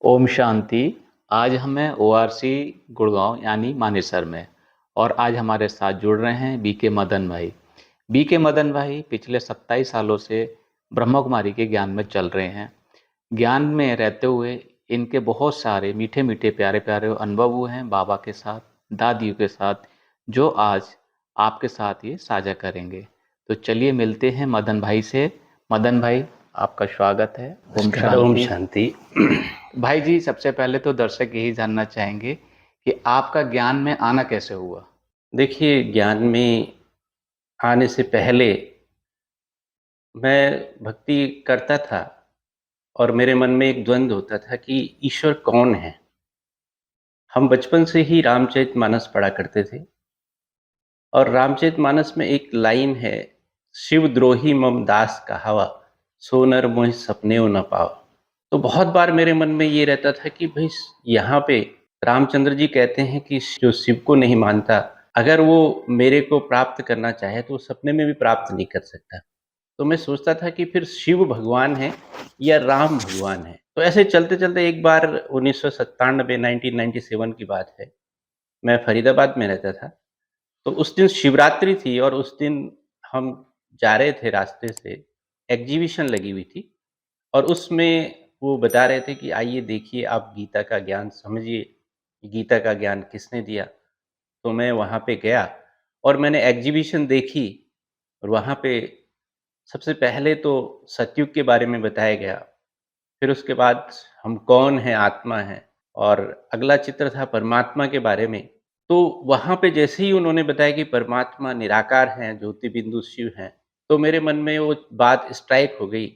ओम शांति। आज हम हैं ओआरसी गुड़गांव यानी मानेसर में। और आज हमारे साथ जुड़ रहे हैं बीके मदन भाई। बीके मदन भाई पिछले 27 सालों से ब्रह्मा कुमारी के ज्ञान में चल रहे हैं। ज्ञान में रहते हुए इनके बहुत सारे मीठे मीठे प्यारे प्यारे अनुभव हुए हैं बाबा के साथ, दादियों के साथ, जो आज आपके साथ ये साझा करेंगे। तो चलिए मिलते हैं मदन भाई से। मदन भाई, आपका स्वागत है। ओम नमस्कार, ओम शांति। शांति। भाई जी, सबसे पहले तो दर्शक यही जानना चाहेंगे कि आपका ज्ञान में आना कैसे हुआ? देखिए, ज्ञान में आने से पहले मैं भक्ति करता था और मेरे मन में एक द्वंद होता था कि ईश्वर कौन है? हम बचपन से ही रामचरितमानस पढ़ा करते थे और रामचरितमानस में एक लाइन है, शिव द्रोही मम दास कहावा, सो नर मोहि सपनेउ न पावा। तो बहुत बार मेरे मन में ये रहता था कि भई यहाँ पे रामचंद्र जी कहते हैं कि जो शिव को नहीं मानता, अगर वो मेरे को प्राप्त करना चाहे तो वो सपने में भी प्राप्त नहीं कर सकता। तो मैं सोचता था कि फिर शिव भगवान है या राम भगवान है। तो ऐसे चलते-चलते एक बार 1997 1997 की बात है, मैं फरीदाबाद में रहता था। तो उस दिन शिवरात्रि थी और उस दिन हम जा रहे थे रास्ते से, एग्ज़िबिशन लगी हुई थी और उसमें वो बता रहे थे कि आइए देखिए आप गीता का ज्ञान समझिए, गीता का ज्ञान किसने दिया? तो मैं वहाँ पे गया और मैंने एग्ज़िबिशन देखी और वहाँ पे सबसे पहले तो सतयुग के बारे में बताया गया, फिर उसके बाद हम कौन हैं, आत्मा हैं और अगला चित्र था परमात्मा के बारे में। तो वहाँ पे जैसे ही उन्होंने बताया कि परमात्मा निराकार हैं, ज्योति बिंदु शिव हैं, तो मेरे मन में वो बात स्ट्राइक हो गई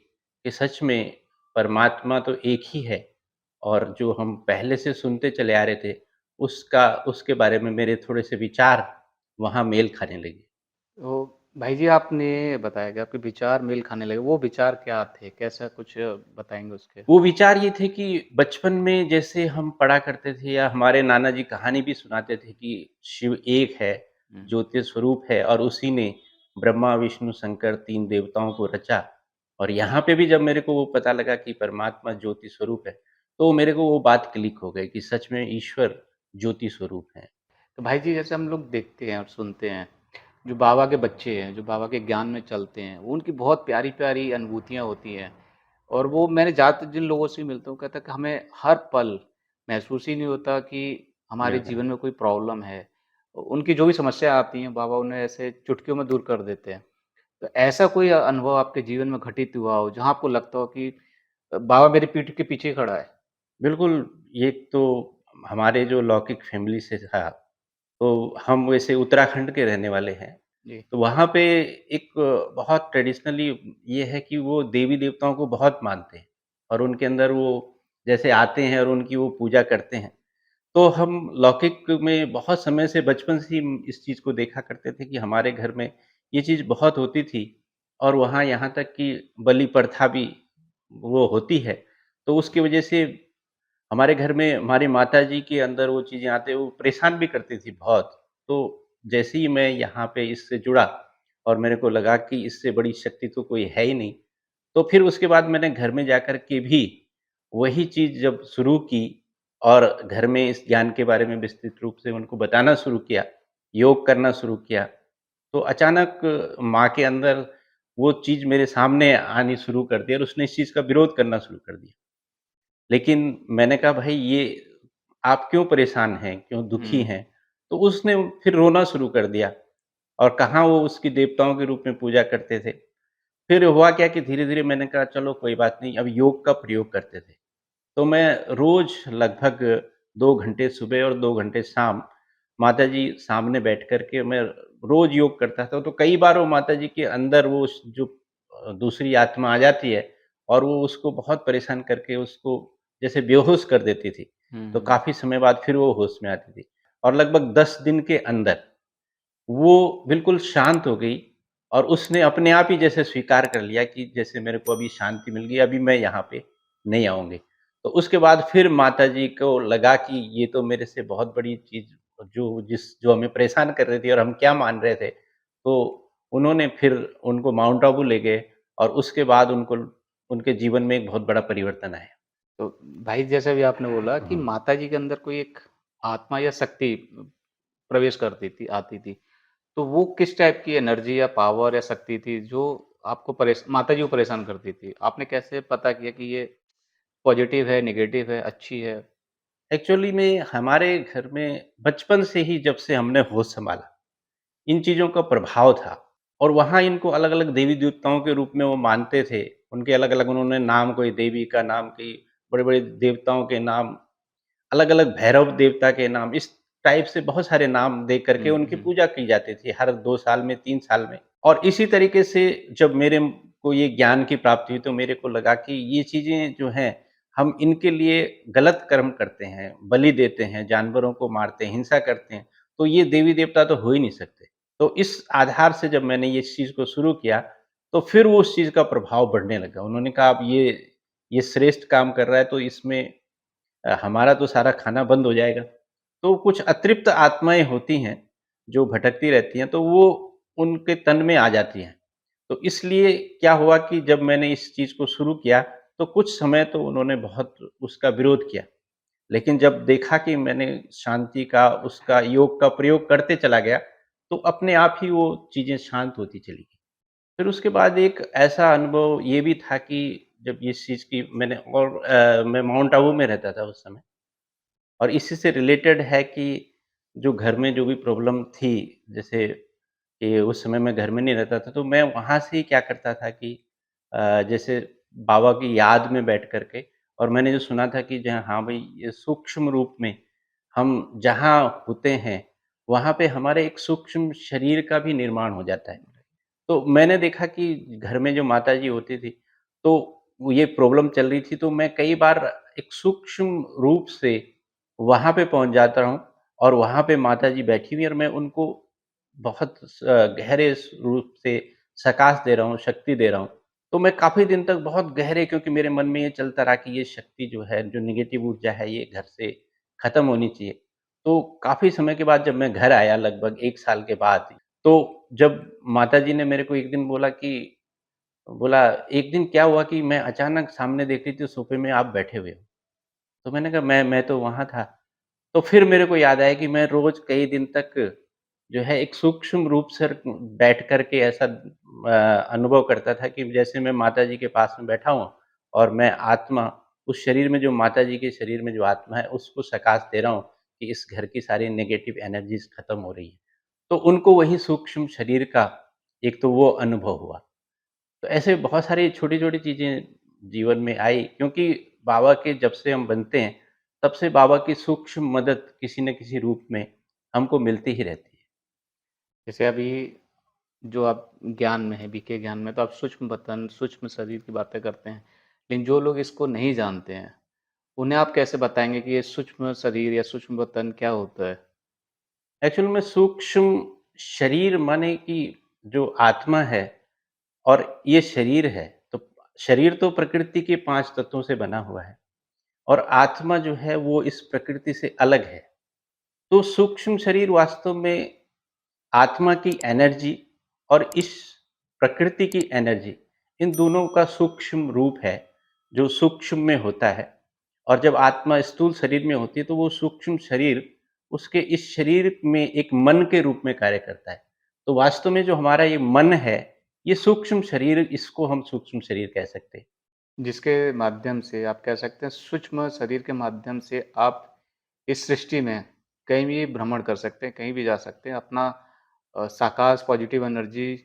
कि सच में परमात्मा तो एक ही है और जो हम पहले से सुनते चले आ रहे थे, उसके बारे में मेरे थोड़े से विचार वहाँ मेल खाने लगे। तो भाई जी, आपने बताया कि आपके विचार मेल खाने लगे। वो विचार क्या थे? कैसा कुछ बताएँगे उसके? वो विचार ये थे कि बचपन में जैसे हम पढ़ा करते थे या हमारे नाना जी कहानी भी सुनाते थे कि शिव एक है, हुँ। ज्योति स्वरूप है और उसी ने ब्रह्मा, विष्णु, शंकर 3 देवताओं को रचा। और यहाँ पे भी जब मेरे को वो पता लगा कि परमात्मा ज्योति स्वरूप है, तो मेरे को वो बात क्लिक हो गई कि सच में ईश्वर ज्योति स्वरूप हैं। तो भाई जी, जैसे हम लोग देखते हैं और सुनते हैं, जो बाबा के बच्चे हैं, जो बाबा के ज्ञान में चलते हैं, वो उनकी बहुत प्यारी-प्यारी अनुभूतियाँ होती हैं। और वो मैंने ज़्यादातर जिन लोगों से मिलता हूँ, कहता है कि हमें हर पल महसूस ही नहीं होता कि हमारे बिल्कुल। जीवन में कोई प्रॉब्लम है। उनकी जो भी समस्या आती हैं, बाबा उन्हें ऐसे चुटकियों में दूर कर देते हैं। तो ऐसा कोई अनुभव आपके जीवन में घटित हुआ हो, जहाँ आपको लगता हो कि बाबा मेरी पीठ के पीछे खड़ा है? बिल्कुल, ये तो हमारे जो लौकिक फ़ैमिली से था, तो हम वैसे उत्तराखंड के रहने वाले हैं। जी। तो वहाँ पे एक बहुत ट्रेडिशनली ये है कि वो देवी-देवताओं को बहुत मानते हैं और उनके अंदर वो जैसे आते हैं और उनकी वो पूजा करते हैं। तो हम लौकिक में बहुत समय से बचपन से ही इस चीज़ को देखा करते थे कि हमारे घर में ये चीज़ बहुत होती थी और वहाँ यहाँ तक कि बलि प्रथा भी वो होती है। तो उसकी वजह से हमारे घर में हमारी माताजी के अंदर वो चीज़ें आते वो परेशान भी करती थी बहुत। तो जैसे ही मैं यहाँ पे इससे जुड़ा और मेरे को लगा कि इससे बड़ी शक्ति तो कोई है ही नहीं, तो फिर उसके बाद मैंने घर में जाकर के भी वही चीज़ जब शुरू की और घर में इस ज्ञान के बारे में विस्तृत रूप से उनको बताना शुरू किया, योग करना शुरू किया, तो अचानक माँ के अंदर वो चीज़ मेरे सामने आनी शुरू कर दी और उसने इस चीज़ का विरोध करना शुरू कर दिया। लेकिन मैंने कहा भाई ये आप क्यों परेशान हैं, क्यों दुखी हुँ। हैं? तो उसने फिर रोना शुरू कर दिया और कहाँ वो उसकी देवताओं के रूप में पूजा करते थे। फिर हुआ क्या कि धीरे-धीरे मैंने कहा चलो कोई बात नहीं, अब योग का प्रयोग करते थे। तो मैं रोज़ लगभग 2 घंटे सुबह और 2 घंटे शाम माताजी सामने बैठ कर के मैं रोज़ योग करता था। तो कई बार वो माताजी के अंदर वो जो दूसरी आत्मा आ जाती है और वो उसको बहुत परेशान करके उसको जैसे बेहोश कर देती थी। हुँ, तो हुँ। काफ़ी समय बाद फिर वो होश में आती थी और लगभग 10 दिन के अंदर वो बिल्कुल शांत हो गई और उसने अपने आप ही जैसे स्वीकार कर लिया कि जैसे मेरे को अभी शांति मिल गई, अभी मैं यहाँ पे नहीं आऊँगी। तो उसके बाद फिर माताजी को लगा कि ये तो मेरे से बहुत बड़ी चीज़ जो हमें परेशान कर रही थी और हम क्या मान रहे थे। तो उन्होंने फिर उनको माउंट आबू ले गए और उसके बाद उनको उनके जीवन में एक बहुत बड़ा परिवर्तन आया। तो भाई जैसे भी आपने बोला कि हुँ। माताजी के अंदर कोई एक आत्मा या शक्ति प्रवेश करती थी, आती थी। तो वो किस टाइप की एनर्जी या पावर या शक्ति थी जो आपको माताजी को परेशान करती थी? आपने कैसे पता किया कि ये पॉजिटिव है, नेगेटिव है, अच्छी है? एक्चुअली में हमारे घर में बचपन से ही जब से हमने होश सँभाला, इन चीज़ों का प्रभाव था और वहाँ इनको अलग-अलग देवी-देवताओं के रूप में वो मानते थे। उनके अलग-अलग उन्होंने नाम, कोई देवी का नाम, कोई बड़े-बड़े देवताओं के नाम, अलग-अलग भैरव देवता के नाम, इस टाइप से बहुत सारे नाम दे कर के हुँ, उनकी हुँ। पूजा की जाती थी हर 2 साल में, 3 साल में। और इसी तरीके से जब मेरे को ये ज्ञान की प्राप्ति हुई तो मेरे को लगा कि ये चीज़ें जो हैं, हम इनके लिए गलत कर्म करते हैं, बलि देते हैं, जानवरों को मारते हैं, हिंसा करते हैं, तो ये देवी-देवता तो हो ही नहीं सकते। तो इस आधार से जब मैंने इस चीज़ को शुरू किया, तो फिर वो उस चीज़ का प्रभाव बढ़ने लगा। उन्होंने कहा, "अब ये श्रेष्ठ काम कर रहा है, तो इसमें हमारा तो सारा खाना बंद हो जाएगा।" तो कुछ अतृप्त आत्माएँ होती हैं, जो भटकती रहती हैं, तो वो उनके तन में आ जाती हैं। तो इसलिए क्या हुआ कि जब मैंने इस चीज़ को शुरू किया, तो कुछ समय तो उन्होंने बहुत उसका विरोध किया। लेकिन जब देखा कि मैंने शांति का, उसका योग का प्रयोग करते चला गया, तो अपने आप ही वो चीज़ें शांत होती चली गई। फिर उसके बाद एक ऐसा अनुभव ये भी था कि जब इस चीज़ की मैंने और मैं माउंट आबू में रहता था उस समय और इसी से रिलेटेड है कि जो घर में जो भी प्रॉब्लम थी, जैसे कि उस समय मैं घर में नहीं रहता था, तो मैं वहाँ से ही क्या करता था कि जैसे बाबा की याद में बैठ कर के और मैंने जो सुना था कि जहाँ हाँ भाई, ये सूक्ष्म रूप में हम जहाँ होते हैं, वहाँ पे हमारे एक सूक्ष्म शरीर का भी निर्माण हो जाता है। तो मैंने देखा कि घर में जो माताजी होती थी, तो वो ये प्रॉब्लम चल रही थी, तो मैं कई बार एक सूक्ष्म रूप से वहाँ पे पहुँच जाता हूँ और वहाँ पे माताजी बैठी हुई हैं और मैं उनको बहुत गहरे रूप से सकाश दे रहा हूँ, शक्ति दे रहा हूँ। तो मैं काफ़ी दिन तक बहुत गहरे, क्योंकि मेरे मन में ये चलता रहा कि ये शक्ति जो है, जो नेगेटिव ऊर्जा है, ये घर से खत्म होनी चाहिए। तो काफ़ी समय के बाद जब मैं घर आया, लगभग 1 साल के बाद, तो जब माताजी ने मेरे को एक दिन बोला, "एक दिन क्या हुआ कि मैं अचानक सामने देख रही थी सोफ़े में आप बैठे हुए हो।" तो मैंने कहा, "मैं तो वहाँ था।" तो फिर मेरे को याद आया कि मैं रोज़ कई दिन तक जो है एक सूक्ष्म रूप से बैठ कर के ऐसा अनुभव करता था कि जैसे मैं माताजी के पास में बैठा हूँ और मैं आत्मा उस शरीर में, जो माताजी के शरीर में जो आत्मा है, उसको सकाश दे रहा हूँ कि इस घर की सारी नेगेटिव एनर्जीज़ खत्म हो रही है। तो उनको वही सूक्ष्म शरीर का एक तो वो अनुभव हुआ। तो ऐसे बहुत सारी छोटी-छोटी चीज़ें जीवन में आई, क्योंकि बाबा के जब से हम बनते हैं, तब से बाबा की सूक्ष्म मदद किसी न किसी रूप में हमको मिलती ही रहती है। जैसे अभी जो आप ज्ञान में हैं, बीके ज्ञान में, तो आप सूक्ष्म वतन, सूक्ष्म शरीर की बातें करते हैं। लेकिन जो लोग इसको नहीं जानते हैं, उन्हें आप कैसे बताएँगे कि ये सूक्ष्म शरीर या सूक्ष्म वतन क्या होता है? एक्चुअल में सूक्ष्म शरीर माने कि जो आत्मा है और ये शरीर है, तो शरीर तो प्रकृति के 5 तत्वों से बना हुआ है और आत्मा जो है वो इस प्रकृति से अलग है। तो सूक्ष्म शरीर वास्तव में आत्मा की एनर्जी और इस प्रकृति की एनर्जी, इन दोनों का सूक्ष्म रूप है, जो सूक्ष्म में होता है। और जब आत्मा स्थूल शरीर में होती है, तो वो सूक्ष्म शरीर उसके इस शरीर में एक मन के रूप में कार्य करता है। तो वास्तव में जो हमारा ये मन है, ये सूक्ष्म शरीर, इसको हम सूक्ष्म शरीर कह सकते हैं। जिसके माध्यम से आप कह सकते हैं सूक्ष्म शरीर के माध्यम से आप इस सृष्टि में कहीं भी भ्रमण कर सकते हैं, कहीं भी जा सकते हैं, अपना साकाश पॉजिटिव एनर्जी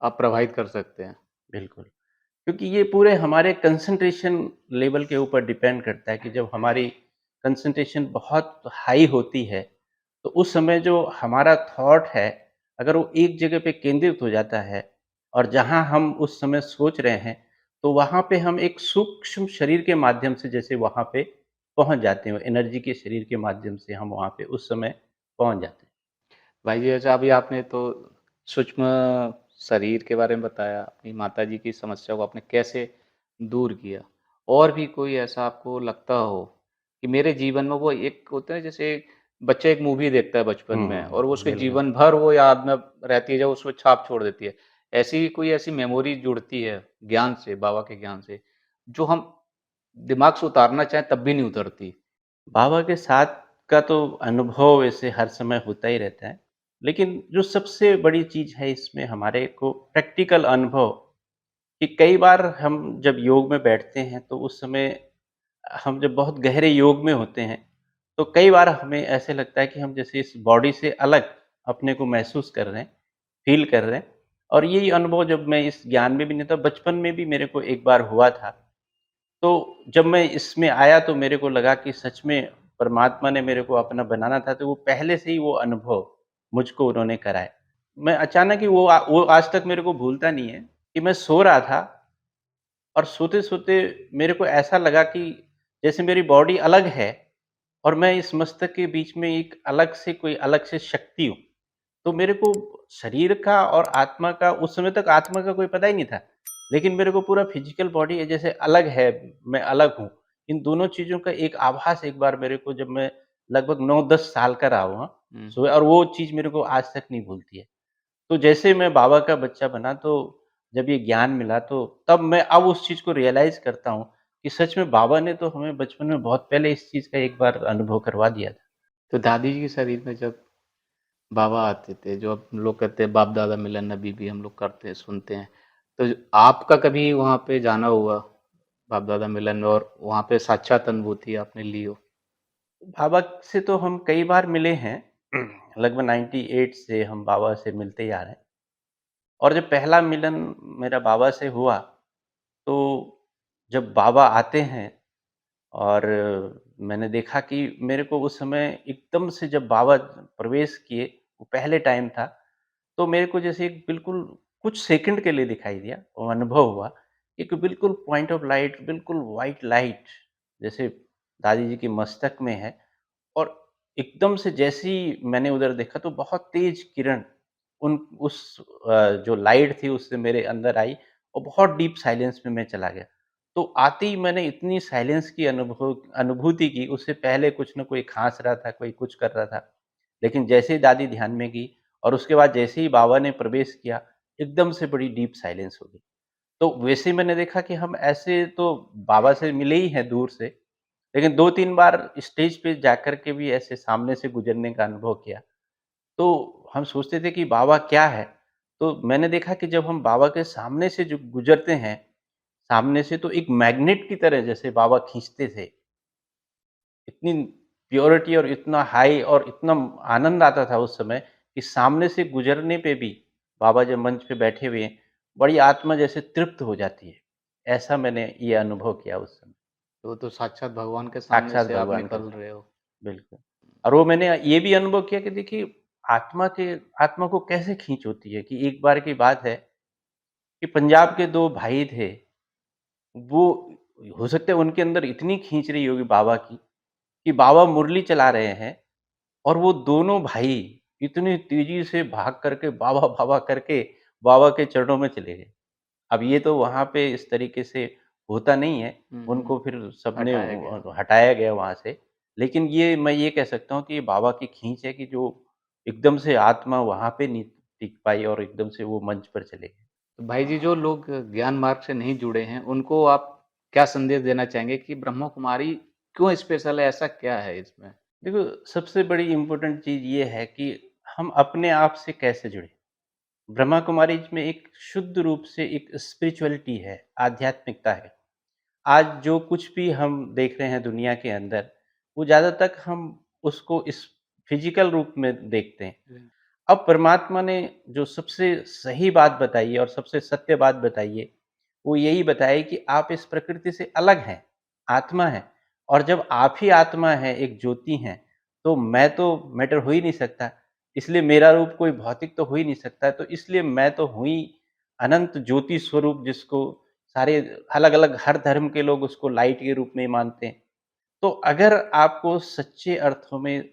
आप प्रवाहित कर सकते हैं। बिल्कुल। क्योंकि ये पूरे हमारे कंसंट्रेशन लेवल के ऊपर डिपेंड करता है कि जब हमारी कंसंट्रेशन बहुत हाई होती है, तो उस समय जो हमारा थॉट है, अगर वो एक जगह पे केंद्रित हो जाता है और जहाँ हम उस समय सोच रहे हैं, तो वहाँ पे हम एक सूक्ष्म शरीर के माध्यम से जैसे वहाँ पे पहुँच जाते हैं, एनर्जी के शरीर के माध्यम से हम वहाँ पे उस समय पहुँच जाते हैं। भाई जी, अच्छा अभी आपने तो सूक्ष्म शरीर के बारे में बताया, अपनी माताजी की समस्या को आपने कैसे दूर किया। और भी कोई ऐसा आपको लगता हो कि मेरे जीवन में वो एक होता है जैसे बच्चा एक मूवी देखता है बचपन में और वो उसके बिल्कुल। जीवन भर वो याद में रहती है, जो उसमें छाप छोड़ देती है। ऐसी कोई ऐसी मेमोरी जुड़ती है ज्ञान से, बाबा के ज्ञान से, जो हम दिमाग से उतारना चाहें तब भी नहीं उतरती। बाबा के साथ का तो अनुभव वैसे हर समय होता ही रहता है। लेकिन जो सबसे बड़ी चीज़ है इसमें हमारे को प्रैक्टिकल अनुभव कि कई बार हम जब योग में बैठते हैं तो उस समय हम जब बहुत गहरे योग में होते हैं, तो कई बार हमें ऐसे लगता है कि हम जैसे इस बॉडी से अलग अपने को महसूस कर रहे हैं, फ़ील कर रहे हैं। और यही अनुभव जब मैं इस ज्ञान में भी नहीं था, बचपन में भी मेरे को एक बार हुआ था। तो जब मैं इसमें आया तो मेरे को लगा कि सच में परमात्मा ने मेरे को अपना बनाना था, तो वो पहले से ही वो अनुभव मुझको उन्होंने कराए। मैं अचानक ही वो आज तक मेरे को भूलता नहीं है कि मैं सो रहा था और सोते-सोते मेरे को ऐसा लगा कि जैसे मेरी बॉडी अलग है और मैं इस मस्तक के बीच में एक अलग से शक्ति हूँ। तो मेरे को शरीर का और आत्मा का उस समय तक आत्मा का कोई पता ही नहीं था। लेकिन मेरे को पूरा फ़िज़िकल बॉडी है जैसे अलग है, मैं अलग हूँ। इन दोनों चीज़ों का एक आभास एक बार मेरे को जब मैं लगभग 9-10 साल का रहा हूँ, हाँ, हुँ। सो और वो चीज़ मेरे को आज तक नहीं भूलती है। तो जैसे मैं बाबा का बच्चा बना तो जब ये ज्ञान मिला तो तब मैं अब उस चीज़ को रियलाइज़ करता हूँ कि सच में बाबा ने तो हमें बचपन में बहुत पहले इस चीज़ का एक बार अनुभव करवा दिया था। तो दादी जी के शरीर में जब बाबा आते थे, जो अब लोग कहते हैं बाप-दादा मिलन अभी भी हम लोग करते हैं, सुनते हैं। तो आपका कभी वहाँ पे जाना हुआ, बाप-दादा मिलन में और वहाँ पे साक्षात अनुभूति आपने ली हो? बाबा से तो हम कई बार मिले हैं, लगभग 98 से हम बाबा से मिलते ही आ रहे हैं। और जब पहला मिलन मेरा बाबा से हुआ, तो जब बाबा आते हैं और मैंने देखा कि मेरे को उस समय एकदम से जब बाबा प्रवेश किए, वो पहले टाइम था, तो मेरे को जैसे एक बिल्कुल कुछ सेकंड के लिए दिखाई दिया, वो अनुभव हुआ। एक बिल्कुल पॉइंट ऑफ लाइट, बिल्कुल व्हाइट लाइट, जैसे दादी जी के मस्तक में है। और एकदम से जैसे ही मैंने उधर देखा तो बहुत तेज किरण उन उस जो लाइट थी उससे मेरे अंदर आई और बहुत डीप साइलेंस में मैं चला गया। तो आते ही मैंने इतनी साइलेंस की अनुभूति की, उससे पहले कुछ न कोई खाँस रहा था, कोई कुछ कर रहा था। लेकिन जैसे ही दादी ध्यान में गई और उसके बाद जैसे ही बाबा ने प्रवेश किया, एकदम से बड़ी डीप साइलेंस हो गई। तो वैसे ही मैंने देखा कि हम ऐसे तो बाबा से मिले ही हैं दूर से, लेकिन 2-3 बार स्टेज पे जाकर के भी ऐसे सामने से गुज़रने का अनुभव किया। तो हम सोचते थे कि बाबा क्या है? तो मैंने देखा कि जब हम बाबा के सामने से जो गुज़रते हैं, सामने से तो एक मैग्नेट की तरह जैसे बाबा खींचते थे। इतनी प्योरिटी और इतना हाई और इतना आनंद आता था उस समय कि सामने से गुज़रने पे भी बाबा जब मंच पे बैठे हुए हैं, बड़ी आत्मा जैसे तृप्त हो जाती है। ऐसा मैंने ये अनुभव किया उस समय। तो साक्षात भगवान के सामने साक्षात से आप भगवान के निकल साथ। रहे हो। बिल्कुल। और वो मैंने ये भी अनुभव किया कि देखिए आत्मा को कैसे खींच होती है कि एक बार की बात है कि पंजाब के 2 भाई थे, वो हो सकता है उनके अंदर इतनी खींच रही होगी बाबा की, कि बाबा मुरली चला रहे हैं और वो दोनों भाई इतनी तेज़ी से भाग करके बाबा, बाबा करके बाबा के चरणों में चले गए। अब ये तो वहाँ पे इस तरीके से होता नहीं है, हुँ, हुँ। उनको फिर सबने हटाया गया। हटाया गया वहाँ से। लेकिन ये मैं ये कह सकता हूँ कि ये बाबा की खींच है कि जो एकदम से आत्मा वहाँ पे नहीं टिक पाई और एकदम से वो मंच पर चले गए। तो भाई जी, जो लोग ज्ञान मार्ग से नहीं जुड़े हैं, उनको आप क्या संदेश देना चाहेंगे कि ब्रह्मा कुमारी क्यों स्पेशल है, ऐसा क्या है इसमें? देखो, सबसे बड़ी इम्पोर्टेंट चीज़ ये है कि हम अपने आप से कैसे जुड़े। ब्रह्मा कुमारीज़ में एक शुद्ध रूप से एक स्पिरिचुअलिटी है, आध्यात्मिकता है। आज जो कुछ भी हम देख रहे हैं दुनिया के अंदर, वो ज़्यादा तक हम उसको इस फिज़िकल रूप में देखते हैं। हुँ। अब परमात्मा ने जो सबसे सही बात बताई है और सबसे सत्य बात बताई है, वो यही बताई कि आप इस प्रकृति से अलग हैं, आत्मा हैं। और जब आप ही आत्मा हैं, एक ज्योति हैं, तो मैं तो मैटर हो ही नहीं सकता। इसलिए मेरा रूप कोई भौतिक तो हो ही नहीं सकता, तो इसलिए मैं तो हूँ ही अनंत ज्योति स्वरूप, जिसको सारे अलग-अलग हर धर्म के लोग उसको लाइट के रूप में ही मानते हैं। तो अगर आपको सच्चे अर्थों में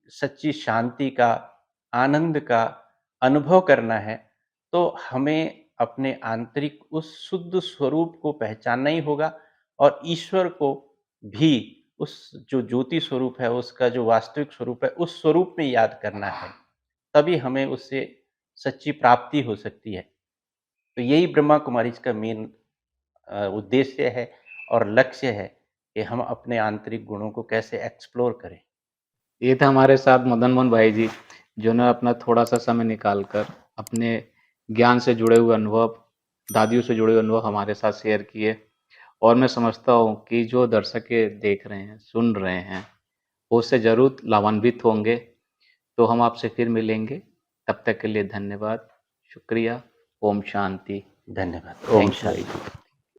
सच्ची शांति का, आनंद का अनुभव करना है, तो हमें अपने आंतरिक उस शुद्ध स्वरूप को पहचानना ही होगा और ईश्वर को भी उस जो ज्योति स्वरूप है, उसका जो वास्तविक स्वरूप है, उस स्वरूप में याद करना है। तभी हमें उससे सच्ची प्राप्ति हो सकती है। तो यही ब्रह्मा कुमारीज़ का मेन उद्देश्य है और लक्ष्य है कि हम अपने आंतरिक गुणों को कैसे एक्सप्लोर करें। ये थे हमारे साथ मदन मोहन भाई जी, जिन्होंने अपना थोड़ा-सा समय निकाल कर अपने ज्ञान से जुड़े हुए अनुभव, दादियों से जुड़े हुए अनुभव हमारे साथ शेयर किए। और मैं समझता हूँ कि जो दर्शक ये देख रहे हैं, सुन रहे हैं, वो उससे ज़रूर लाभान्वित होंगे। तो हम आपसे फिर मिलेंगे, तब तक के लिए धन्यवाद, शुक्रिया, ओम शांति। धन्यवाद। ओम थैंक यू भाई शांति। जी।